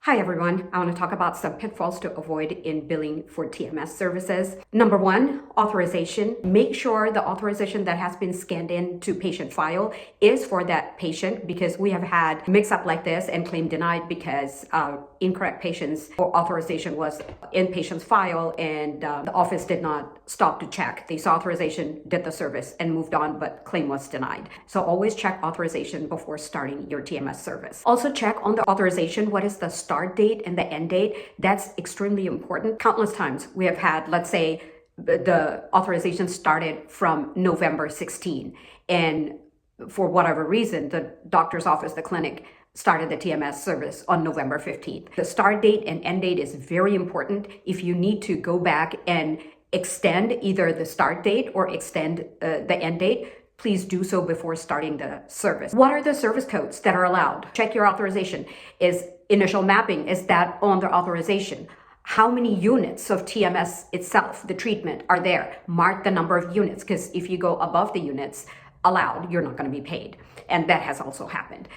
Hi everyone, I want to talk about some pitfalls to avoid in billing for TMS services. Number one, authorization. Make sure the authorization that has been scanned into patient file is for that patient, because we have had mix-up like this and claim denied because incorrect patient's authorization was in patient's file and the office did not stop to check. They saw authorization, did the service and moved on, but claim was denied. So always check authorization before starting your TMS service. Also check on the authorization, what is the start date and the end date. That's extremely important. Countless times we have had, let's say the authorization started from November 16 and for whatever reason, the doctor's office, the clinic started the TMS service on November 15th. The start date and end date is very important. If you need to go back and extend either the start date or extend the end date, please do so before starting the service. What are the service codes that are allowed? Check your authorization. Is initial mapping, is that on the authorization? How many units of TMS itself, the treatment, are there? Mark the number of units, because if you go above the units allowed, you're not going to be paid. And that has also happened.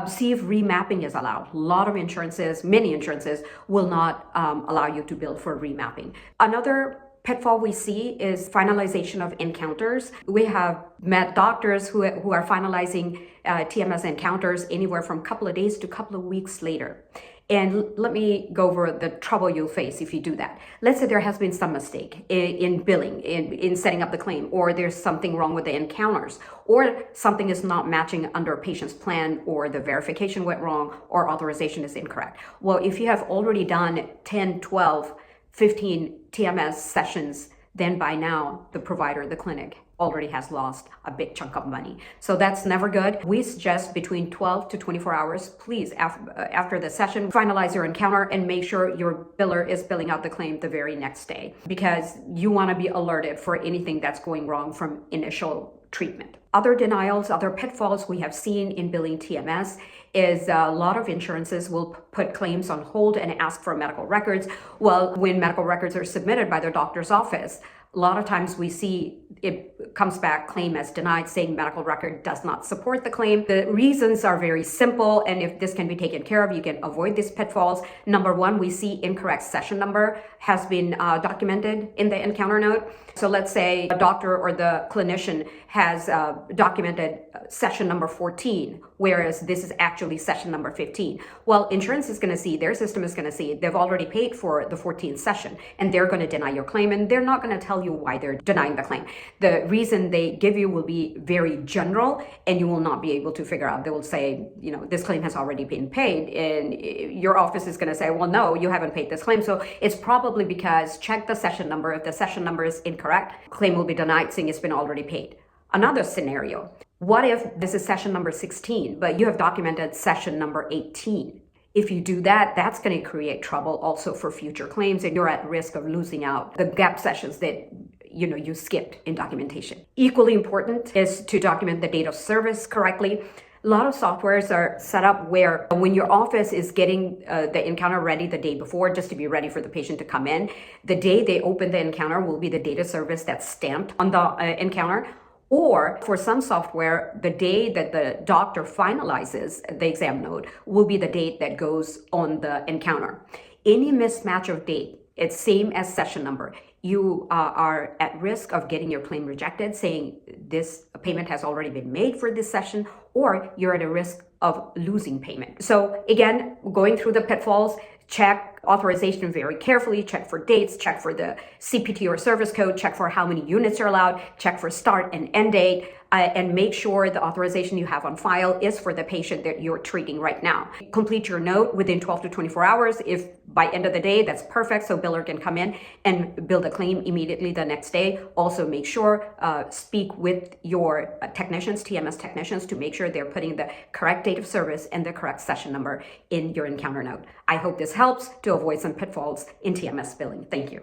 See if remapping is allowed. A lot of insurances, many insurances, will not allow you to bill for remapping. Another pitfall we see is finalization of encounters. We have met doctors who are finalizing TMS encounters anywhere from a couple of days to a couple of weeks later. And let me go over the trouble you'll face if you do that. Let's say there has been some mistake in billing, in setting up the claim, or there's something wrong with the encounters, or something is not matching under a patient's plan, or the verification went wrong, or authorization is incorrect. Well, if you have already done 10, 12, 15 TMS sessions, then by now the provider, the clinic, already has lost a big chunk of money. So that's never good. We suggest between 12 to 24 hours, please, after the session, finalize your encounter and make sure your biller is billing out the claim the very next day, because you want to be alerted for anything that's going wrong from initial treatment. Other denials, other pitfalls we have seen in billing TMS is a lot of insurances will put claims on hold and ask for medical records. Well, when medical records are submitted by their doctor's office, a lot of times we see it comes back claim as denied, saying medical record does not support the claim. The reasons are very simple, and if this can be taken care of, you can avoid these pitfalls. Number one, we see incorrect session number has been documented in the encounter note. So let's say a doctor or the clinician has documented session number 14, whereas this is actually session number 15. Well, insurance is going to see, their system is going to see, they've already paid for the 14th session, and they're going to deny your claim, and they're not going to tell you why they're denying the claim. The reason they give you will be very general, and you will not be able to figure out. They will say, this claim has already been paid, and your office is going to say, well, no, you haven't paid this claim. So it's probably because check the session number. If the session number is incorrect, claim will be denied, saying it's been already paid. Another scenario, what if this is session number 16, but you have documented session number 18? If you do that, that's going to create trouble also for future claims, and you're at risk of losing out the gap sessions that you skipped in documentation. Equally important is to document the date of service correctly. A lot of softwares are set up where when your office is getting the encounter ready the day before, just to be ready for the patient to come in, the day they open the encounter will be the date of service that's stamped on the encounter. Or for some software, the day that the doctor finalizes the exam note will be the date that goes on the encounter. Any mismatch of date, it's same as session number. You are at risk of getting your claim rejected, saying this payment has already been made for this session, or you're at a risk of losing payment. So again, going through the pitfalls, check authorization very carefully, check for dates, check for the CPT or service code, check for how many units are allowed, check for start and end date, and make sure the authorization you have on file is for the patient that you're treating right now. Complete your note within 12 to 24 hours. If by end of the day, that's perfect, so biller can come in and bill the claim immediately the next day. Also make sure, speak with your technicians, TMS technicians, to make sure they're putting the correct date of service and the correct session number in your encounter note. I hope this helps to avoid some pitfalls in TMS billing. Thank you.